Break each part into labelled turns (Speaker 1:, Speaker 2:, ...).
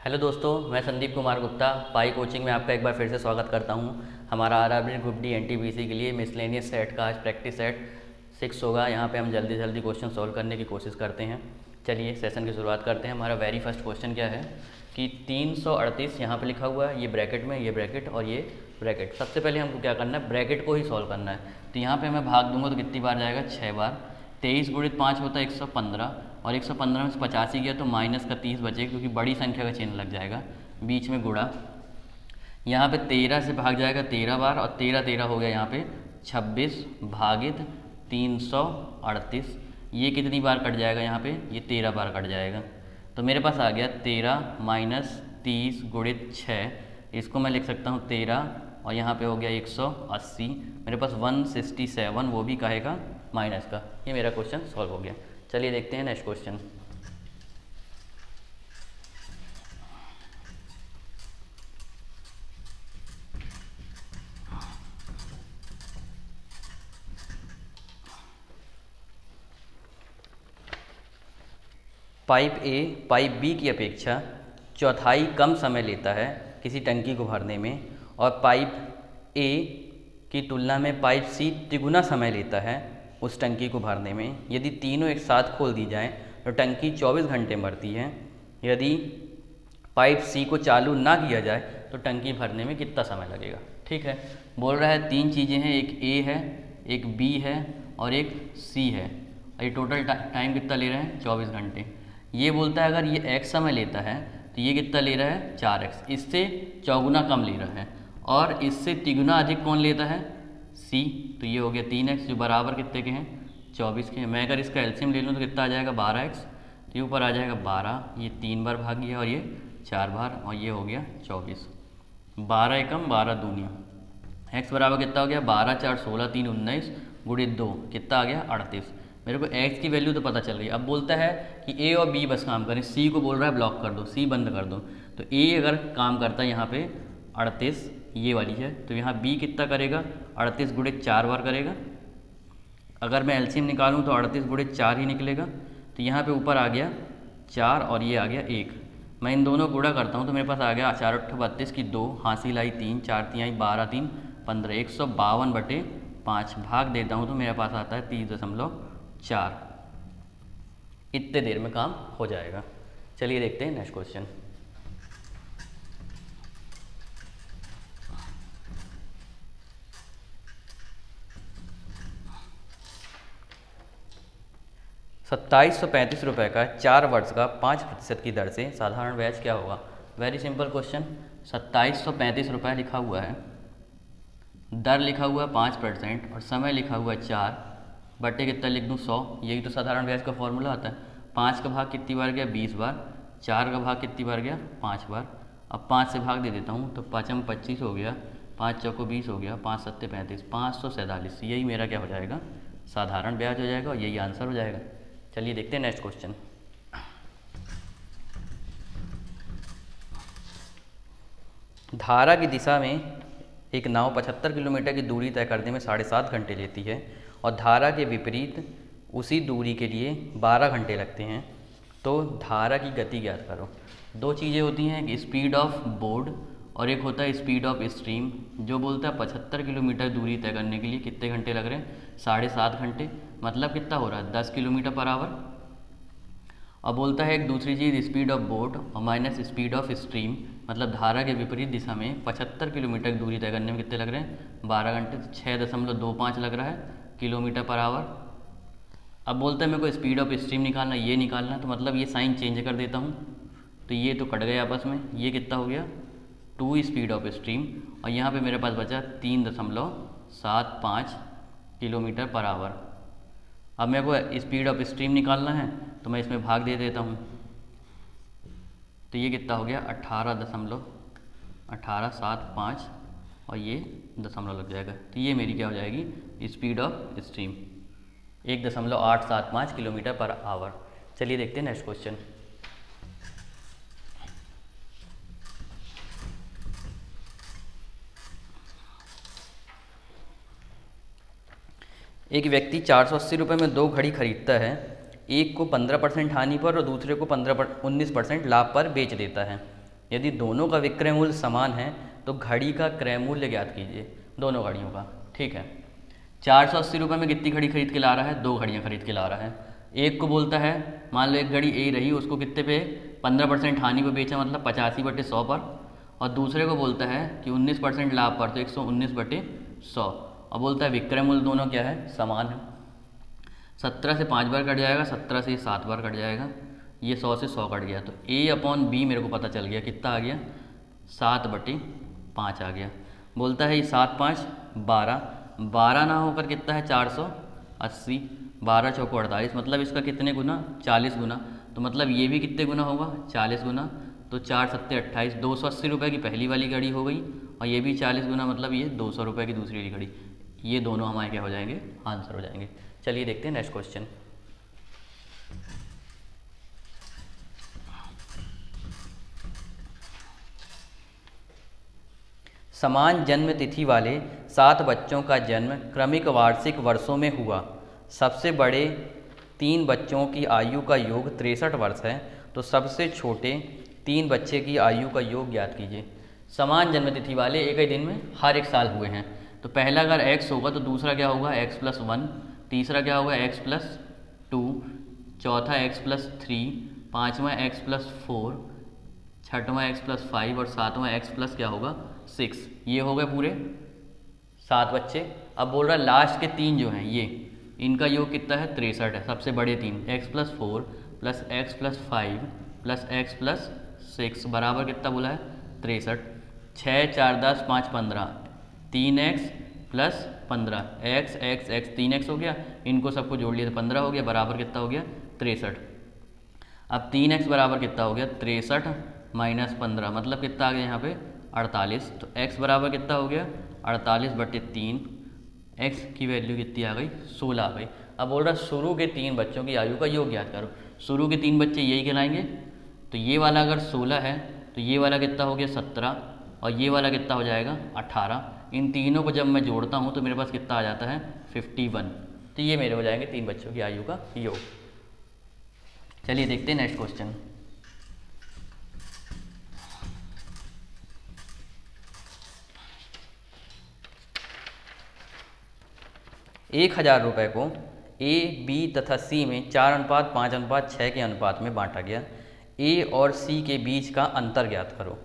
Speaker 1: Hello दोस्तों, मैं संदीप कुमार गुप्ता पाई coaching में आपका एक बार फिर से स्वागत करता हूं। हमारा आरआरबी ग्रुप डी एनटीपीसी के लिए मिसलेनियस सेट का आज प्रैक्टिस सेट 6 होगा। यहां पे हम जल्दी जल्दी क्वेश्चन सॉल्व करने की कोशिश करते हैं। चलिए सेशन की शुरुआत करते हैं। हमारा वेरी फर्स्ट क्वेश्चन क्या है कि 338 यहाँ पर लिखा हुआ है, ये ब्रैकेट में, ये ब्रैकेट और ये ब्रैकेट। सबसे पहले हमको क्या करना है, ब्रैकेट को ही सॉल्व करना है। तो यहाँ पर मैं भाग दूंगा तो कितनी बार जाएगा, 6 बार। 23 गुणित 5 होता है 115 और 115 में से 85 गया तो माइनस का 30 बचेगा, क्योंकि बड़ी संख्या का चिन्ह लग जाएगा, बीच में गुणा। यहाँ पे 13 से भाग जाएगा 13 बार और 13 13 हो गया यहाँ पे 26 भागित 338। ये कितनी बार कट जाएगा, यहाँ पे ये 13 बार कट जाएगा। तो मेरे पास आ गया 13 माइनस 30 गुणित 6। इसको मैं लिख सकता हूँ 13 और यहाँ पे हो गया 180। मेरे पास 167 वो भी कहेगा माइनस का। ये मेरा क्वेश्चन सॉल्व हो गया। चलिए देखते हैं next question. Pipe A pipe B की अपेक्षा चौथाई कम समय लेता है किसी टंकी को भरने में, और पाइप ए की तुलना में पाइप सी तिगुना समय लेता है उस टंकी को भरने में। यदि तीनों एक साथ खोल दी जाएं तो टंकी 24 घंटे में भरती है। यदि पाइप सी को चालू ना किया जाए तो टंकी भरने में कितना समय लगेगा। ठीक है, बोल रहा है 3 चीज़ें हैं, एक ए है, एक बी है और एक सी है। ये टोटल टाइम कितना ले रहे हैं, 24 घंटे। ये बोलता है अगर ये x समय लेता है तो ये कितना ले रहा है, 4x। इससे चौगुना कम ले रहा है और इससे तिगुना अधिक कौन लेता है, c। तो ये हो गया 3x, जो बराबर कितने के हैं, 24 के हैं। मैं अगर इसका एलसीएम ले लूँ तो कितना आ जाएगा, 12x। तो ये ऊपर आ जाएगा 12, ये 3 बार भाग गया और ये 4 बार, और ये हो गया 24। 12 एकम 12 दूनी, x बराबर कितना हो गया, 12 4 16 3 19 गुणित 2 कितना आ गया, 38। मेरे को x की वैल्यू तो पता चल गई। अब बोलता है कि a और b बस काम करें, c को बोल रहा है ब्लॉक कर दो, c बंद कर दो। तो a अगर काम करता है यहाँ पे 38, ये वाली है, तो यहाँ b कितना करेगा, 38 गुणित 4 बार करेगा। अगर मैं एलसीएम निकालूँ तो 38 गुणित 4 ही निकलेगा। तो यहाँ पे ऊपर आ गया 4 और ये आ गया 1। मैं इन दोनों गुणा करता हूँ तो मेरे पास आ गया 4 8 32 की 2, हासिल आई 3, 4 3 आई 12 3 15, 152/5 भाग देता हूँ तो मेरे पास आता है 30.4। इतने देर में काम हो जाएगा। चलिए देखते हैं नेक्स्ट क्वेश्चन। ₹2735 का 4 वर्ष का 5% की दर से साधारण ब्याज क्या होगा। Very simple question. ₹2735 लिखा हुआ है, दर लिखा हुआ है 5% और समय लिखा हुआ है 4 बटे कितना लिख दूँ, 100। यही तो साधारण ब्याज का फॉर्मूला आता है। 5 का भाग कितनी बार गया, 20 बार। 4 का भाग कितनी बार गया, 5 बार। अब 5 से भाग दे देता हूँ तो 5 में 25 हो गया, 5 चौको 20 हो गया, 5 सत्ते 35, 547। यही मेरा क्या हो जाएगा, साधारण ब्याज हो जाएगा और यही आंसर हो जाएगा। चलिए देखते हैं नेक्स्ट क्वेश्चन। धारा की दिशा में एक नाव 75 किलोमीटर की दूरी तय करने में 7.5 घंटे लेती है और धारा के विपरीत उसी दूरी के लिए 12 घंटे लगते हैं, तो धारा की गति ज्ञात करो। 2 चीज़ें होती हैं, एक स्पीड ऑफ बोर्ड और एक होता है स्पीड ऑफ स्ट्रीम। जो बोलता है 75 किलोमीटर दूरी तय करने के लिए कितने घंटे लग रहे हैं, 7.5 घंटे। मतलब कितना हो रहा है, 10 किलोमीटर पर आवर। अब बोलता है एक दूसरी चीज़ स्पीड ऑफ बोट और माइनस स्पीड ऑफ स्ट्रीम, मतलब धारा के विपरीत दिशा में 75 किलोमीटर की दूरी तय करने में कितने लग रहे हैं, 12 घंटे। 6.25 लग रहा है किलोमीटर पर आवर। अब बोलता है मेरे को स्पीड ऑफ स्ट्रीम निकालना, ये निकालना, तो मतलब ये साइन चेंज कर देता हूँ तो ये तो कट गए आपस में। ये कितना हो गया, 2 स्पीड ऑफ स्ट्रीम और यहाँ पे मेरे पास बचा 3.75 किलोमीटर पर आवर। अब मेरे को स्पीड ऑफ स्ट्रीम निकालना है तो मैं इसमें भाग दे देता हूँ, तो ये कितना हो गया, 18.75 और ये दशमलव लग जाएगा। तो ये मेरी क्या हो जाएगी, speed of stream 1.875 kilometre per hour. चलिए देखते हैं नेक्स्ट क्वेश्चन। एक व्यक्ति 480 रुपये में 2 घड़ी खरीदता है। एक को 15% हानि पर और दूसरे को 19% लाभ पर बेच देता है। यदि दोनों का विक्रय मूल्य समान है तो घड़ी का क्रय मूल्य ज्ञात कीजिए दोनों घड़ियों का। ठीक है, 480 रुपये में कितनी घड़ी खरीद के ला रहा है? 2 घड़ियाँ खरीद के ला रहा है। एक को बोलता है, मान लो एक घड़ी ए रही, उसको कितने पे 15% हानि पे बेचा, मतलब 85/100 पर, और दूसरे को बोलता है कि 19% लाभ पर, तो 119/100, और बोलता है विक्रय मूल्य दोनों क्या है? समान है। 17 से 5 बार कट जाएगा, 17 से 7 बार कट जाएगा, ये 100 से 100 कट गया, तो A/B मेरे को पता चल गया, कितना आ गया? 7/5 आ गया। बोलता है ये 7 5 12, 12 ना होकर कितना है? 480, 12 चौको 48, मतलब इसका कितने गुना? 40 गुना, तो मतलब ये भी कितने गुना होगा? 40 गुना, तो 4 7 28, 280 रुपये की पहली वाली घड़ी हो गई, और ये भी 40 गुना, मतलब ये 200 रुपये की दूसरी वाली घड़ी। ये दोनों हमारे क्या हो जाएंगे? आंसर हो जाएंगे। चलिए देखते हैं नेक्स्ट क्वेश्चन। समान जन्म तिथि वाले 7 बच्चों का जन्म क्रमिक वार्षिक वर्षों में हुआ। सबसे बड़े 3 बच्चों की आयु का योग 63 वर्ष है, तो सबसे छोटे 3 बच्चे की आयु का योग ज्ञात कीजिए। समान जन्म तिथि वाले एक ही दिन में हर एक साल हुए हैं, तो पहला अगर x होगा तो दूसरा क्या होगा? x+1, तीसरा क्या होगा? x+2, चौथा x+3, पाँचवा x+4, छठवां x+5 और सातवां x+ क्या होगा? 6। ये हो गए पूरे 7 बच्चे। अब बोल रहा है लास्ट के 3 जो हैं ये, इनका योग कितना है? 63 है। सबसे बड़े 3 x+4 plus x+5 plus x+6 बराबर कितना बोला है? 63। 6 4 10 5 15, 3x प्लस 15, x 3x हो गया, इनको सबको जोड़ लिया तो 15 हो गया, बराबर कितना हो गया? 63। अब 3x बराबर कितना हो गया? 63 माइनस 15, मतलब कितना आ गया यहाँ पे? 48। तो x बराबर कितना हो गया? 48/3। x की वैल्यू कितनी आ गई? 16 आ गई। अब बोल रहा शुरू के 3 बच्चों की आयु का योग ज्ञात करो। शुरू के 3 बच्चे यही कहलाएंगे, तो ये वाला अगर 16 है तो ये वाला कितना हो गया? 17, और ये वाला कितना हो जाएगा? 18। इन तीनों को जब मैं जोड़ता हूँ तो मेरे पास कितना आ जाता है? 51। तो ये मेरे हो जाएंगे 3 बच्चों की आयु का योग। चलिए देखते हैं नेक्स्ट क्वेश्चन। ₹1000 को A, B तथा C में 4:5:6 के अनुपात में बांटा गया। A और C के बीच का अंतर ज्ञात करो।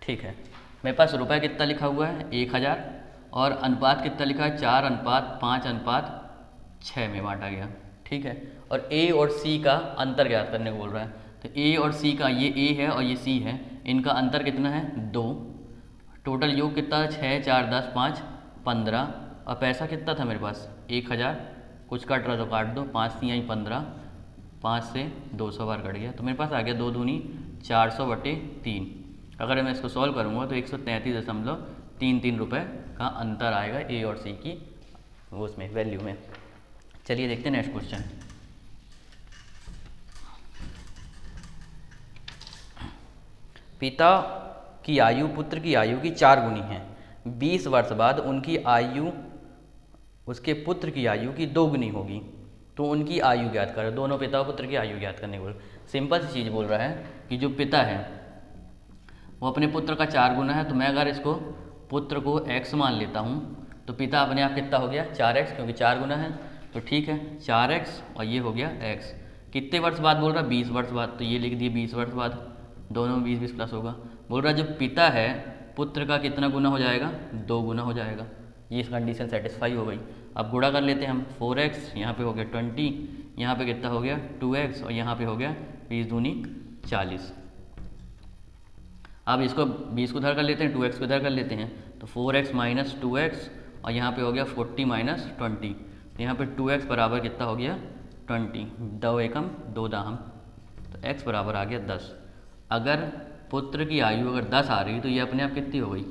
Speaker 1: ठीक है, मेरे पास रुपए कितना लिखा हुआ है? 1000, और अनुपात कितना लिखा है? 4:5:6 में बांटा गया। ठीक है, और A और C का अंतर ज्ञात करने को बोल रहा है, तो A और C का, ये A है और ये C है, इनका अंतर कितना है? 2। टोटल योग कितना है? 6 4 10 5 15, और पैसा कितना था मेरे पास? 1000। कुछ कट रहा तो काट दो, 5 3 15, 5 से 200 बार कट गया, तो मेरे पास आ गया 2 दूनी 400/3। अगर मैं इसको सॉल्व करूँगा तो 133.33 रुपये का अंतर आएगा A और C की उसमें वैल्यू में। चलिए देखते हैं नेक्स्ट क्वेश्चन। पिता की आयु पुत्र की आयु की 4 गुनी है। 20 वर्ष बाद उनकी आयु उसके पुत्र की आयु की 2 गुनी होगी, तो उनकी आयु ज्ञात करो। दोनों पिता और पुत्र की आयु ज्ञात करने को सिंपल सी चीज़ बोल रहा है कि जो पिता है वो अपने पुत्र का 4 गुना है, तो मैं अगर इसको पुत्र को x मान लेता हूँ तो पिता अपने आप कितना हो गया? 4x, क्योंकि 4 गुना है, तो ठीक है 4x, और ये हो गया x। कितने वर्ष बाद बोल रहा है? 20 वर्ष बाद, तो ये लिख दिए 20 वर्ष बाद, दोनों में 20 20 प्लस होगा। बोल रहा है जो पिता है पुत्र का कितना गुना हो जाएगा? 2 गुना हो जाएगा। ये कंडीशन सेटिस्फाई हो गई। अब गुणा कर लेते हैं हम, 4x, यहाँ पे हो गया 20, यहाँ पे कितना हो गया? 2x, और यहाँ पे हो गया 20 दूनी 40। अब इसको 20 को इधर कर लेते हैं, 2x को इधर कर लेते हैं, तो 4x माइनस 2x, और यहाँ पे हो गया 40 माइनस 20, तो यहाँ पे 2x बराबर कितना हो गया? 20। 2 एकम 2 दाहम, तो x बराबर आ गया 10। अगर पुत्र की आयु अगर 10 आ रही तो ये अपने आप कितनी हो गई?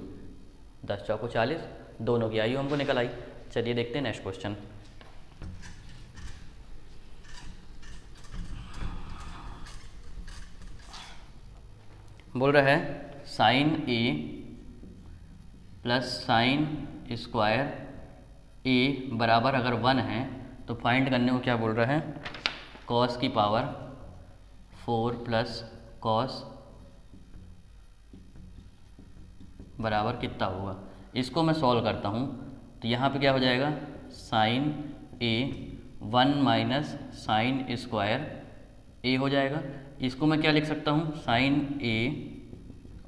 Speaker 1: 10 चौको 40, दोनों की आयु हमको निकल आई। चलिए देखते हैं नेक्स्ट क्वेश्चन। बोल रहा है sine A plus sine square A बराबर अगर 1 है तो फाइंड करने को क्या बोल रहा है? कॉस की पावर 4 प्लस कॉस बराबर कितना होगा। इसको मैं सॉल्व करता हूँ तो यहाँ पे क्या हो जाएगा, साइन ए 1 माइनस साइन स्क्वायर ए हो जाएगा। इसको मैं क्या लिख सकता हूँ, साइन ए,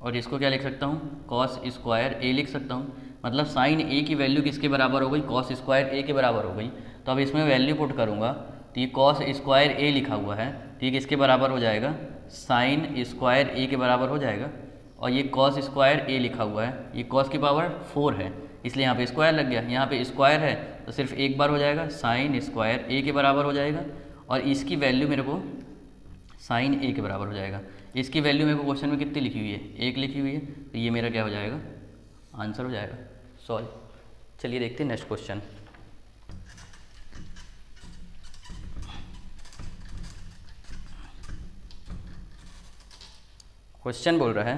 Speaker 1: और इसको क्या लिख सकता हूँ, कॉस स्क्वायर ए लिख सकता हूँ। मतलब साइन ए की वैल्यू किसके बराबर हो गई, कॉस स्क्वायर ए के बराबर हो गई। तो अब इसमें वैल्यू पुट करूँगा तो ये कॉस स्क्वायर ए लिखा हुआ है, तो ये किसके बराबर हो जाएगा, साइन स्क्वायर ए के बराबर हो जाएगा। और ये कॉस स्क्वायर ए लिखा हुआ है, ये कॉस की पावर 4 है, इसलिए यहाँ पे स्क्वायर लग गया। यहाँ पे स्क्वायर है तो सिर्फ एक बार हो जाएगा, साइन स्क्वायर ए के बराबर हो जाएगा। और इसकी वैल्यू मेरे को साइन ए के बराबर हो जाएगा। इसकी वैल्यू मेरे को क्वेश्चन में कितनी लिखी हुई है, 1 लिखी हुई है, तो ये मेरा क्या हो जाएगा, आंसर हो जाएगा, सॉल्व। चलिए देखते हैं नेक्स्ट क्वेश्चन। क्वेश्चन बोल रहा है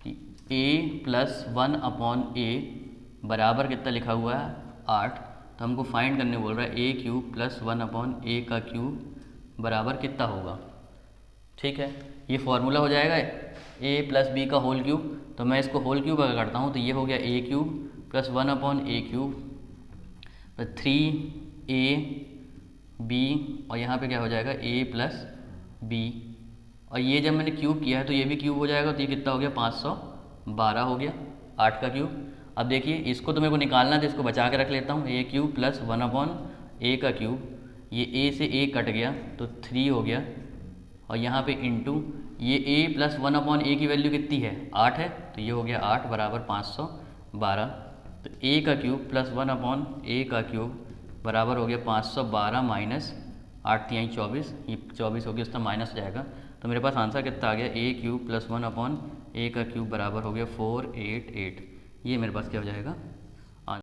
Speaker 1: कि a प्लस 1/a बराबर कितना लिखा हुआ है, 8। तो हमको फाइंड करने बोल रहा है a क्यूब प्लस 1/a का क्यूब बराबर कितना होगा। ठीक है, ये फॉर्मूला हो जाएगा a प्लस बी का होल क्यूब। तो मैं इसको होल क्यूब अगर करता हूँ तो ये हो गया a cube plus 1/a cube 3ab, और यहाँ पे क्या हो जाएगा a प्लस b। और ये जब मैंने क्यूब किया है तो ये भी क्यूब हो जाएगा, तो ये कितना हो गया, 512 हो गया, 8 का क्यूब। अब देखिए इसको तो मेरे को निकालना है तो इसको बचा के रख लेता हूँ, a क्यूब प्लस 1/a का क्यूब, ये a से a कट गया तो 3 हो गया, और यहाँ पे इंटू ये a प्लस 1/a की वैल्यू कितनी है, 8 है, तो ये हो गया 8 बराबर 512। तो a का क्यूब प्लस 1/a का क्यूब बराबर हो गया 512 माइनस 8 3 24, ये 24 हो गया, उसका माइनस हो जाएगा। तो मेरे पास आंसर कितना आ गया, a क्यूब प्लस 1/a का क्यूब बराबर हो गया 488। ये मेरे पास क्या हो जाएगा,